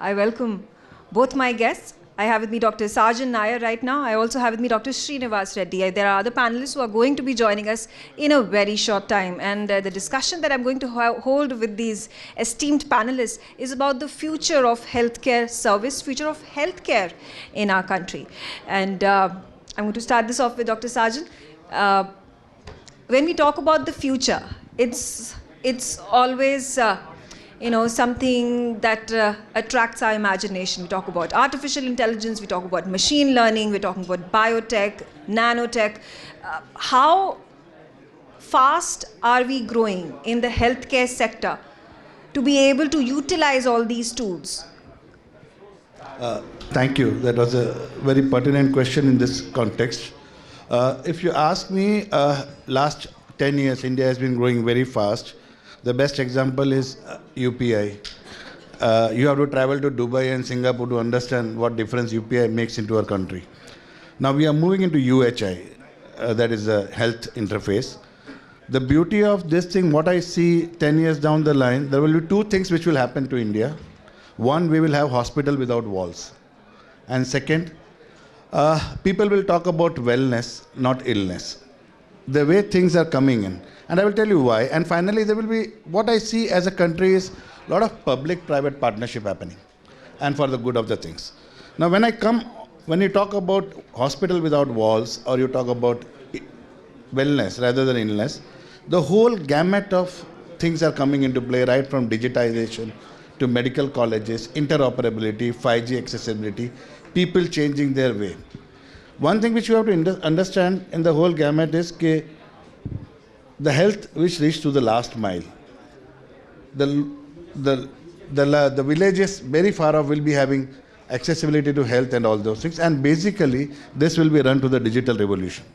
I welcome both my guests. I have with me Dr. Sajan Nair right now. I also have with me Dr. Srinivas Reddy. There are other panelists who are going to be joining us in a very short time. And the discussion that I'm going to hold with these esteemed panelists is about the future of healthcare service, future of healthcare in our country. And I'm going to start this off with Dr. Sajan. When we talk about the future, it's always something that attracts our imagination. We talk about artificial intelligence, we talk about machine learning, we're talking about biotech, nanotech. How fast are we growing in the healthcare sector to be able to utilize all these tools? Thank you. That was a very pertinent question in this context. If you ask me, last 10 years, India has been growing very fast. The best example is UPI. You have to travel to Dubai and Singapore to understand what difference UPI makes into our country. Now we are moving into UHI, that is a health interface. The beauty of this thing, what I see 10 years down the line, there will be two things which will happen to India. One, we will have hospital without walls. And second, people will talk about wellness, not illness. The way things are coming in. And I will tell you why. And finally, there will be, what I see as a country is a lot of public-private partnership happening, and for the good of the things. Now, when you talk about hospital without walls, or you talk about wellness rather than illness, the whole gamut of things are coming into play, right from digitization to medical colleges, interoperability, 5G accessibility, people changing their way. One thing which you have to understand in the whole gamut is that the health which reached to the last mile. The villages very far off will be having accessibility to health and all those things. And basically, this will be run to the digital revolution.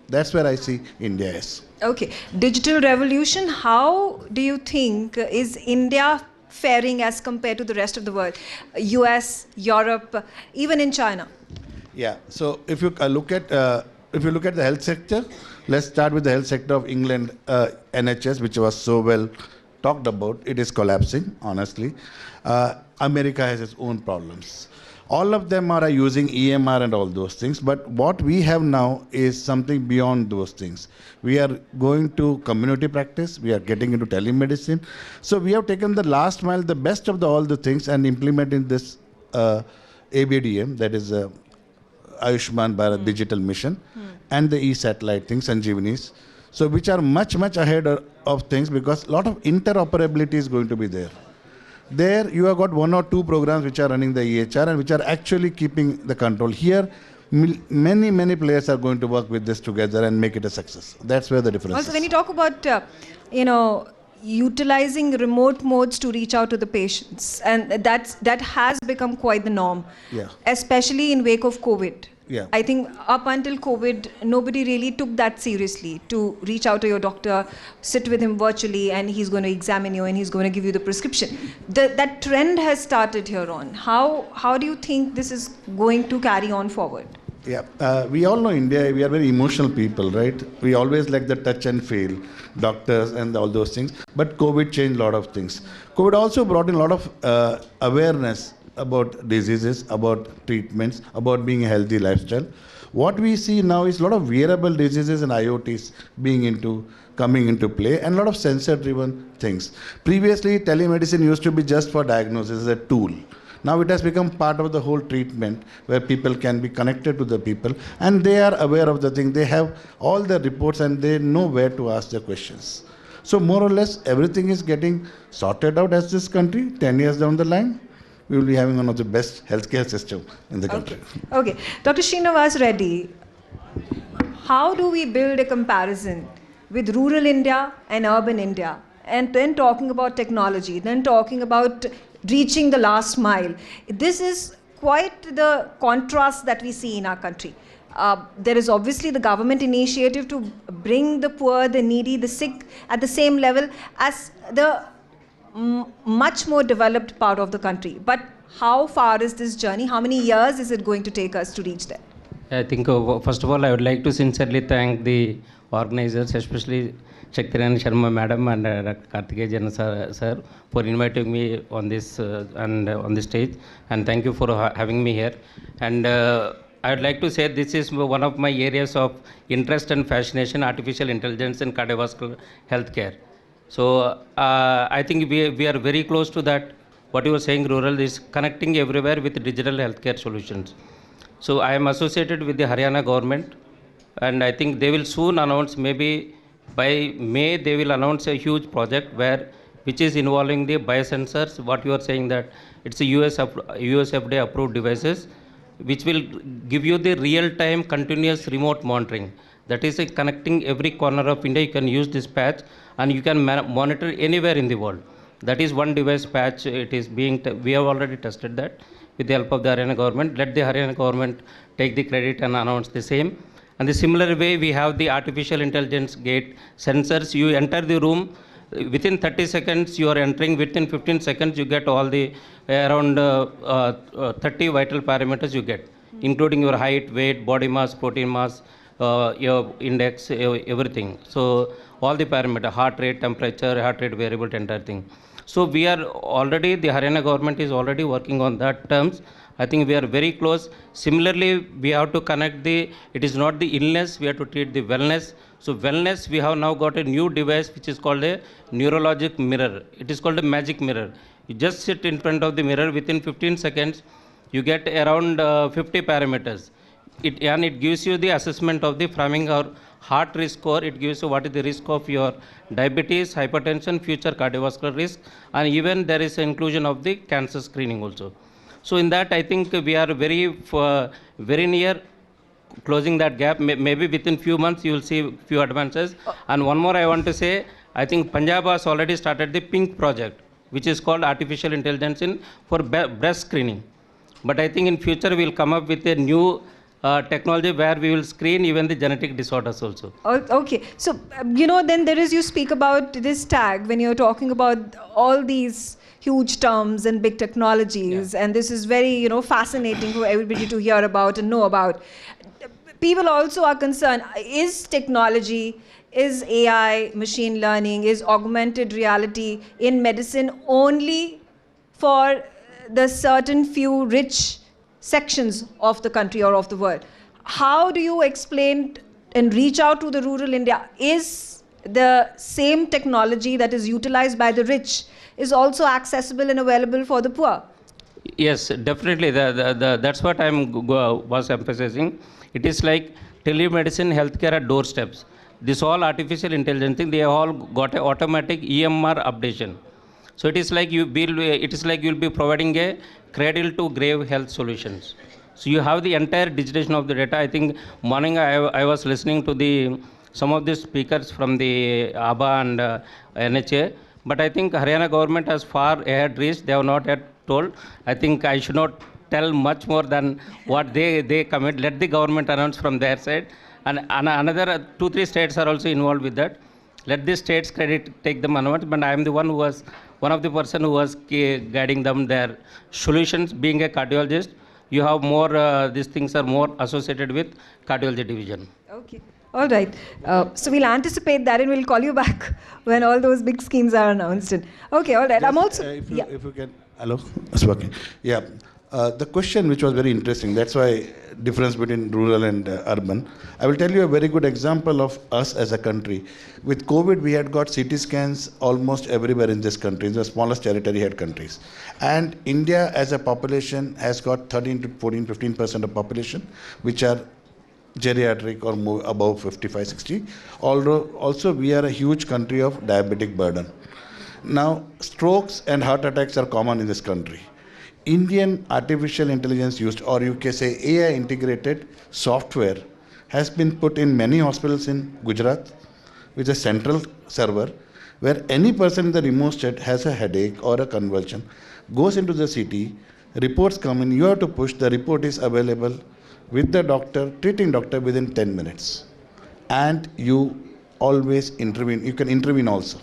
That's where I see India is. Okay. Digital revolution, how do you think is India faring as compared to the rest of the world? US, Europe, even in China? Yeah. So if you look at the health sector, let's start with the health sector of England, NHS, which was so well talked about. It is collapsing, honestly. America has its own problems. All of them are using EMR and all those things. But what we have now is something beyond those things. We are going to community practice. We are getting into telemedicine. So we have taken the last mile, the best of all the things, and implementing this ABDM, that is Ayushman Bharat Digital Mission, and the e-satellite things, Sanjeevani's, so which are much, much ahead of things, because a lot of interoperability is going to be there. There you have got one or two programs which are running the EHR and which are actually keeping the control. Here, many, many players are going to work with this together and make it a success. That's where the difference is. Also, when you talk about, utilizing remote modes to reach out to the patients, and that has become quite the norm, especially in wake of COVID. Yeah. I think up until COVID, nobody really took that seriously, to reach out to your doctor, sit with him virtually, and he's going to examine you and he's going to give you the prescription. That trend has started here on. How do you think this is going to carry on forward? Yeah, we all know India, we are very emotional people, right? We always like the touch and feel, doctors and all those things. But COVID changed a lot of things. COVID also brought in a lot of awareness about diseases, about treatments, about being a healthy lifestyle. What we see now is a lot of wearable diseases and IoTs coming into play, and a lot of sensor-driven things. Previously, telemedicine used to be just for diagnosis as a tool. Now it has become part of the whole treatment, where people can be connected to the people, and they are aware of the thing. They have all the reports and they know where to ask their questions. So more or less, everything is getting sorted out as this country. 10 years down the line, we will be having one of the best healthcare systems in the country. Okay. Dr. Srinivas Reddy, how do we build a comparison with rural India and urban India? And then talking about technology, then talking about reaching the last mile. This is quite the contrast that we see in our country. There is obviously the government initiative to bring the poor, the needy, the sick at the same level as the much more developed part of the country. But how far is this journey? How many years is it going to take us to reach there? I think, first of all, I would like to sincerely thank the organizers, especially Shaktiran Sharma Madam and Dr. Karthikeyan sir, for inviting me on this and on the stage. And thank you for having me here. And I would like to say this is one of my areas of interest and fascination, artificial intelligence and cardiovascular healthcare. So I think we are very close to that. What you were saying, rural, is connecting everywhere with digital healthcare solutions. So I am associated with the Haryana government, and I think they will soon announce, maybe by May, they will announce a huge project which is involving the biosensors. What you are saying, that it's a US FDA approved devices, which will give you the real-time continuous remote monitoring. That is connecting every corner of India. You can use this patch, and you can monitor anywhere in the world. That is one device patch. It is being, we have already tested that with the help of the Haryana government. Let the Haryana government take the credit and announce the same. And the similar way, we have the artificial intelligence gate sensors. You enter the room, within 30 seconds you are entering, within 15 seconds you get all the around 30 vital parameters you get, including your height, weight, body mass, protein mass, your index, everything. So all the parameter, heart rate, temperature, heart rate variable, entire thing. So we are already, the Haryana government is already working on that terms. I think we are very close. Similarly, we have to connect it is not the illness, we have to treat the wellness. So wellness, we have now got a new device which is called a neurologic mirror. It is called a magic mirror. You just sit in front of the mirror, within 15 seconds, you get around 50 parameters. And it gives you the assessment of the framing or heart risk score. It gives you what is the risk of your diabetes, hypertension, future cardiovascular risk, and even there is inclusion of the cancer screening also. So in that, I think we are very near closing that gap. Maybe within few months you will see few advances. And one more I want to say, I think Punjab has already started the PINK project, which is called artificial intelligence for breast screening. But I think in future we'll come up with a new technology where we will screen even the genetic disorders also. Okay, so then there is, you speak about this tag when you're talking about all these huge terms and big technologies, and this is very fascinating for everybody to hear about and know about. People also are concerned, is technology, is AI, machine learning, is augmented reality in medicine only for the certain few rich sections of the country or of the world? How do you explain and reach out to the rural India? Is the same technology that is utilized by the rich is also accessible and available for the poor? Yes, definitely. That's what I was emphasizing. It is like telemedicine, healthcare at doorsteps. This all artificial intelligence thing, they all got an automatic EMR updation. So it is like you'll be providing a cradle to grave health solutions. So you have the entire digitization of the data. I think morning I was listening to some of the speakers from the ABA and NHA, but I think Haryana government has far ahead reached. They have not yet told. I think I should not tell much more than what they commit. Let the government announce from their side. And another 2-3 states are also involved with that. Let the states take them onwards, but I am the one of the person who was guiding them their solutions. Being a cardiologist, you have more, these things are more associated with cardiology division. Okay. All right. So we'll anticipate that and we'll call you back when all those big schemes are announced. Okay, all right. Just, I'm also... if you can... Hello? It's working. Yeah. The question which was very interesting, that's why difference between rural and urban. I will tell you a very good example of us as a country. With COVID, we had got CT scans almost everywhere in this country, in the smallest territory had countries. And India as a population has got 13 to 14, 15% of population, which are geriatric or more above 55, 60. Although also we are a huge country of diabetic burden. Now, strokes and heart attacks are common in this country. Indian artificial intelligence used, or you can say AI integrated software, has been put in many hospitals in Gujarat with a central server where any person in the remote state has a headache or a convulsion, goes into the CT, reports come in, you have to push, the report is available with the doctor, treating doctor within 10 minutes. And you always intervene, you can intervene also.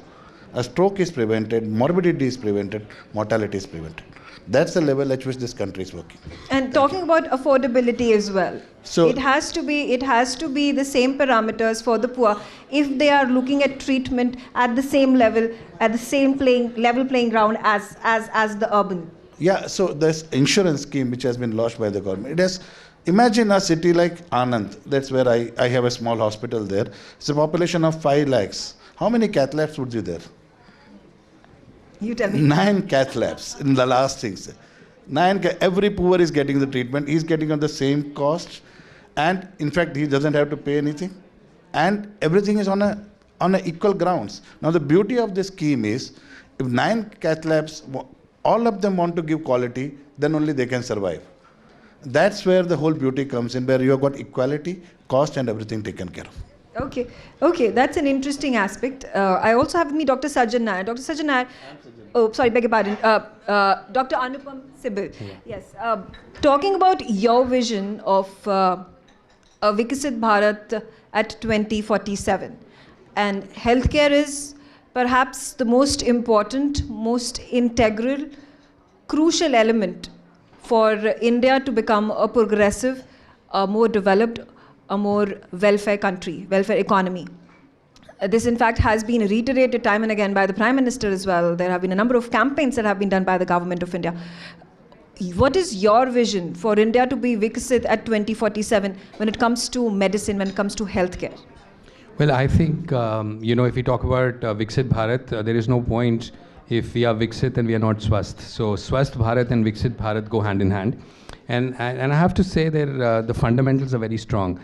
A stroke is prevented, morbidity is prevented, mortality is prevented. That's the level at which this country is working. And talking about affordability as well. So it has to be the same parameters for the poor if they are looking at treatment at the same level, at the same level playing ground as the urban. yeah, so this insurance scheme which has been launched by the government, it has, imagine a city like Anand, that's where I have a small hospital there. It's a population of 5 lakhs. How many cath labs would be there? You tell me. 9 cath labs in the last things. Every poor is getting the treatment. He's getting on the same cost, and in fact, he doesn't have to pay anything, and everything is on a equal grounds. Now, the beauty of this scheme is, if 9 cath labs, all of them want to give quality, then only they can survive. That's where the whole beauty comes in, where you have got equality, cost, and everything taken care of. Okay, that's an interesting aspect. I also have with me Dr. Sajan Nair. Dr. Sajan Nair, oh, sorry, beg your pardon. Dr. Anupam Sibal. Yeah. Yes. Talking about your vision of a Viksit Bharat at 2047. And healthcare is perhaps the most important, most integral, crucial element for India to become a progressive, a more developed, a more welfare country, welfare economy. This, in fact, has been reiterated time and again by the Prime Minister as well. There have been a number of campaigns that have been done by the government of India. What is your vision for India to be Viksit at 2047 when it comes to medicine, when it comes to healthcare? Well, I think, if we talk about Viksit Bharat, there is no point if we are Viksit and we are not Swasth. So Swasth Bharat and Viksit Bharat go hand in hand. And I have to say that the fundamentals are very strong.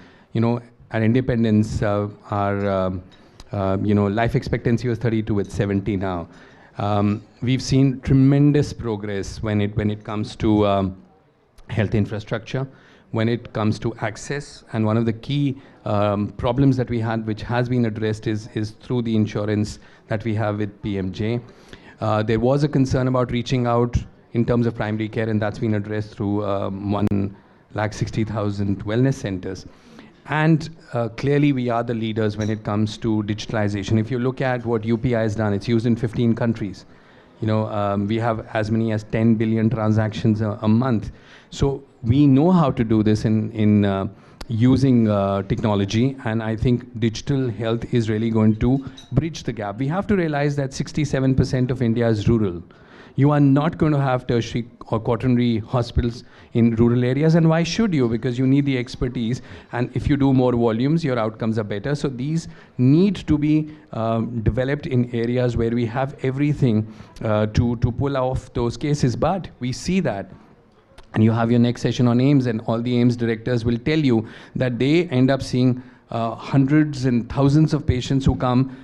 At independence, our life expectancy was 32, it's 70 now. We've seen tremendous progress when it comes to health infrastructure, when it comes to access, and one of the key problems that we had, which has been addressed, is through the insurance that we have with PMJ. There was a concern about reaching out in terms of primary care, and that's been addressed through 160,000 wellness centers. And clearly we are the leaders when it comes to digitalization. If you look at what UPI has done, it's used in 15 countries. We have as many as 10 billion transactions a month. So we know how to do this in using technology, and I think digital health is really going to bridge the gap. We have to realize that 67% of India is rural. You are not going to have tertiary or quaternary hospitals in rural areas, and why should you? Because you need the expertise, and if you do more volumes, your outcomes are better. So these need to be developed in areas where we have everything to pull off those cases. But we see that, and you have your next session on AIIMS, and all the AIIMS directors will tell you that they end up seeing hundreds and thousands of patients who come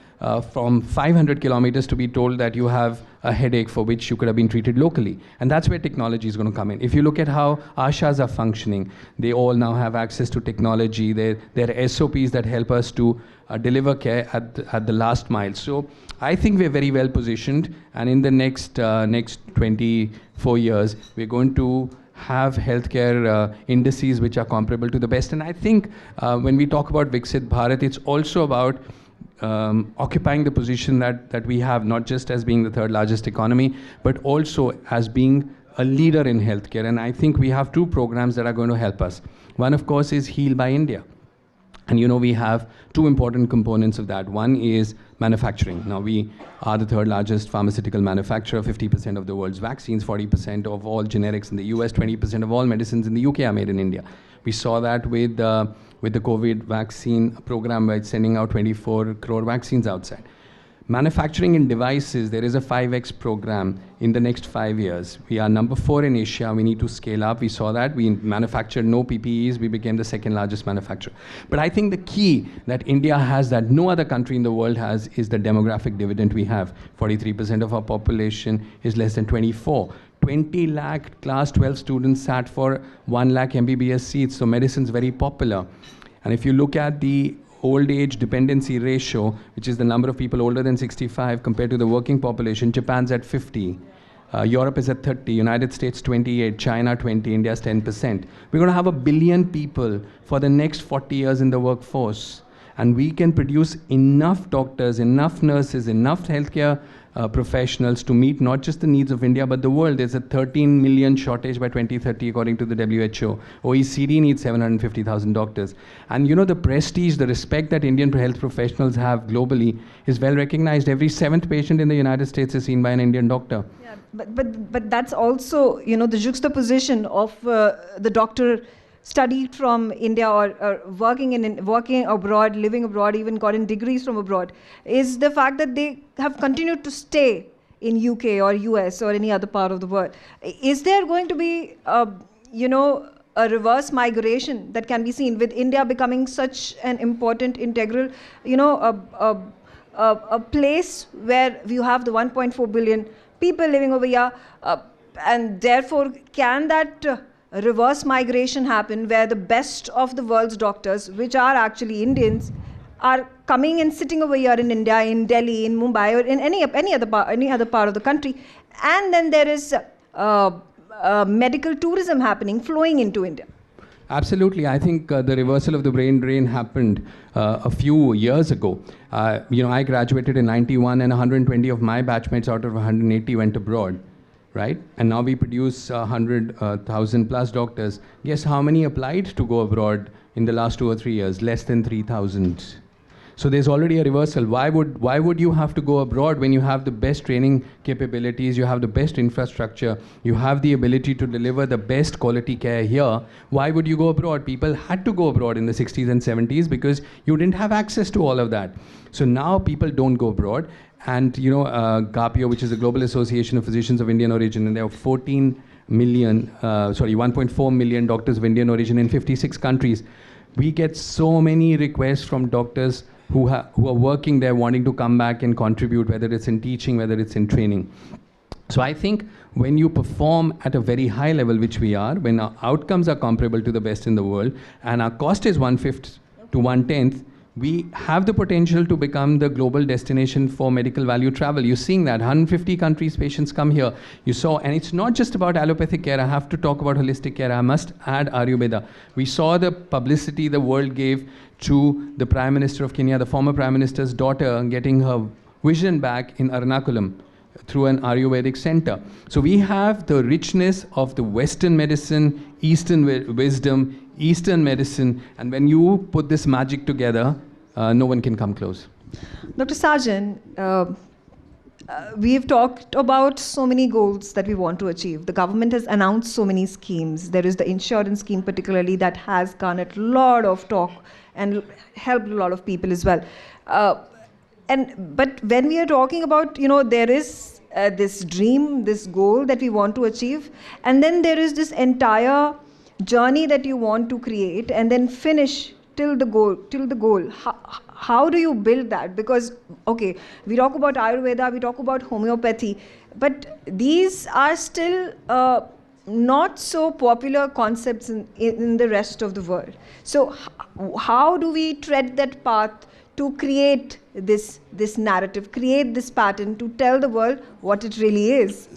from 500 kilometers to be told that you have a headache for which you could have been treated locally. And that's where technology is going to come in. If you look at how ASHAs are functioning, they all now have access to technology. There are SOPs that help us to deliver care at the last mile. So I think we're very well positioned, and in the next 24 years, we're going to have healthcare indices which are comparable to the best. And I think when we talk about Viksit Bharat, it's also about occupying the position that we have, not just as being the third largest economy, but also as being a leader in healthcare. And I think we have 2 programs that are going to help us. One, of course, is Heal by India. And we have 2 important components of that. One is manufacturing. Now, we are the third largest pharmaceutical manufacturer. 50% of the world's vaccines, 40% of all generics in the US, 20% of all medicines in the UK are made in India. We saw that with the COVID vaccine program by sending out 24 crore vaccines outside. Manufacturing in devices, there is a 5x program in the next 5 years. We are number 4 in Asia. We need to scale up. We saw that. We manufactured no PPEs. We became the 2nd largest manufacturer. But I think the key that India has that no other country in the world has is the demographic dividend we have. 43% of our population is less than 24. 20 lakh class 12 students sat for 1 lakh MBBS seats. So medicine is very popular. And if you look at the old age dependency ratio, which is the number of people older than 65 compared to the working population, Japan's at 50. Europe is at 30, United States 28, China 20, India's 10%. We're going to have 1 billion people for the next 40 years in the workforce. And we can produce enough doctors, enough nurses, enough healthcare professionals to meet not just the needs of India but the world. There's a 13 million shortage by 2030 according to the WHO. OECD needs 750,000 doctors. And you know, the prestige, the respect that Indian health professionals have globally is well recognized. Every 7th patient in the United States is seen by an Indian doctor. Yeah, but that's also, you know, the juxtaposition of the doctor studied from India or working abroad, living abroad, even gotten degrees from abroad, is the fact that they have continued to stay in UK or US or any other part of the world. Is there going to be, you know, a reverse migration that can be seen with India becoming such an important integral, you know, a place where you have the 1.4 billion people living over here, and therefore can that reverse migration happen where the best of the world's doctors, which are actually Indians, are coming and sitting over here in India, in Delhi, in Mumbai, or in any other part of the country, and then there is medical tourism happening, flowing into India? Absolutely. I think the reversal of the brain drain happened a few years ago. You know, I graduated in 91 and 120 of my batchmates out of 180 went abroad, right? And now we produce 100,000 plus doctors. Guess how many applied to go abroad in the last 2 or 3 years? Less than 3,000. So there's already a reversal. Why would you have to go abroad when you have the best training capabilities, you have the best infrastructure, you have the ability to deliver the best quality care here? Why would you go abroad? People had to go abroad in the 60s and 70s because you didn't have access to all of that. So now people don't go abroad. And you know, GAPIO, which is the Global Association of Physicians of Indian Origin, and there are 1.4 million doctors of Indian origin in 56 countries. We get so many requests from doctors who are working there wanting to come back and contribute, whether it's in teaching, whether it's in training. So I think when you perform at a very high level, which we are, when our outcomes are comparable to the best in the world, and our cost is 1/5 to 1/10, we have the potential to become the global destination for medical value travel. You're seeing that 150 countries patients come here. You saw, and it's not just about allopathic care. I have to talk about holistic care. I must add Ayurveda. We saw the publicity the world gave to the Prime Minister of Kenya, the former Prime Minister's daughter, getting her vision back in Ernakulam through an Ayurvedic center. So we have the richness of the Western medicine, Eastern wisdom, Eastern medicine, and when you put this magic together, no one can come close. Dr. Sarjan, we've talked about so many goals that we want to achieve. The government has announced so many schemes. There is the insurance scheme particularly that has garnered a lot of talk and helped a lot of people as well. But when we are talking about, you know, there is this dream, this goal that we want to achieve, and then there is this entire journey that you want to create and then finish till the goal. How do you build that? Because, okay, we talk about Ayurveda, we talk about homeopathy, but these are still not so popular concepts in the rest of the world. So how do we tread that path to create this narrative, create this pattern to tell the world what it really is?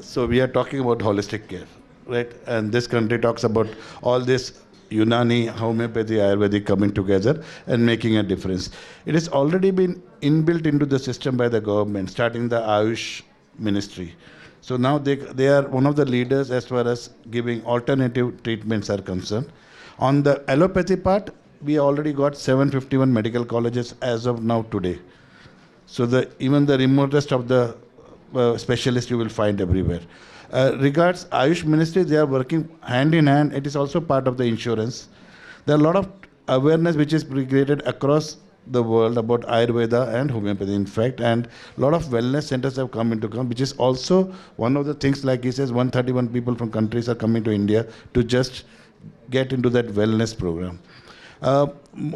So we are talking about holistic care, right? And this country talks about all this Unani, homeopathy, Ayurvedic coming together and making a difference. It has already been inbuilt into the system by the government, starting the Ayush ministry. So now they are one of the leaders as far as giving alternative treatments are concerned. On the allopathy part, we already got 751 medical colleges as of now today. So even the remotest of the specialists you will find everywhere. Regards Ayush Ministry, they are working hand in hand. It is also part of the insurance. There are a lot of awareness which is created across the world about Ayurveda and homeopathy, in fact, and a lot of wellness centers have come, which is also one of the things, like he says, 131 people from countries are coming to India to just get into that wellness program.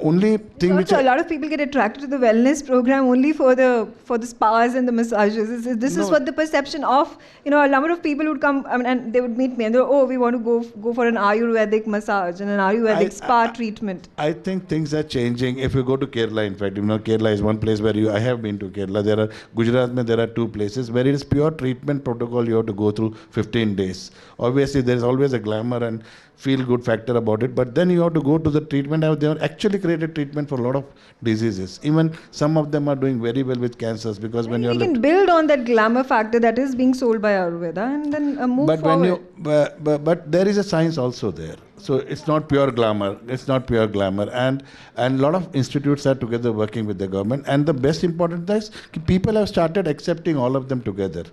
Only thing which a lot of people get attracted to the wellness program only for the spas and the massages. This is what the perception of, you know, a number of people would come, I mean, and they would meet me and they would, we want to go for an Ayurvedic massage and an Ayurvedic spa treatment. I think things are changing. If you go to Kerala, in fact, you know, Kerala is one place where I have been to Kerala. There are Gujarat, there are 2 places where it is pure treatment protocol. You have to go through 15 days. Obviously, there is always a glamour and feel good factor about it, but then you have to go to the treatment. They are actually actually created treatment for a lot of diseases. Even some of them are doing very well with cancers, because when you're we can build on that glamour factor that is being sold by Ayurveda and then move but forward. but there is a science also there, so it's not pure glamour. It's not pure glamour, and a lot of institutes are together working with the government. And the best important thing is people have started accepting all of them together.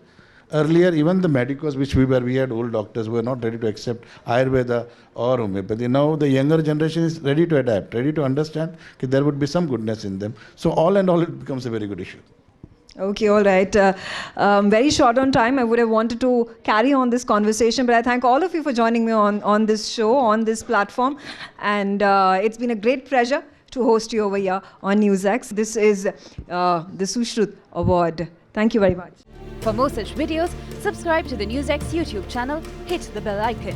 Earlier, even the medicos which we had old doctors who were not ready to accept Ayurveda or homeopathy. Now the younger generation is ready to adapt, ready to understand that there would be some goodness in them. So all and all, it becomes a very good issue. Okay, all right. Very short on time. I would have wanted to carry on this conversation, but I thank all of you for joining me on this show, on this platform. And it's been a great pleasure to host you over here on NewsX. This is the Sushruta Award. Thank you very much. For more such videos, subscribe to the NewsX YouTube channel, hit the bell icon.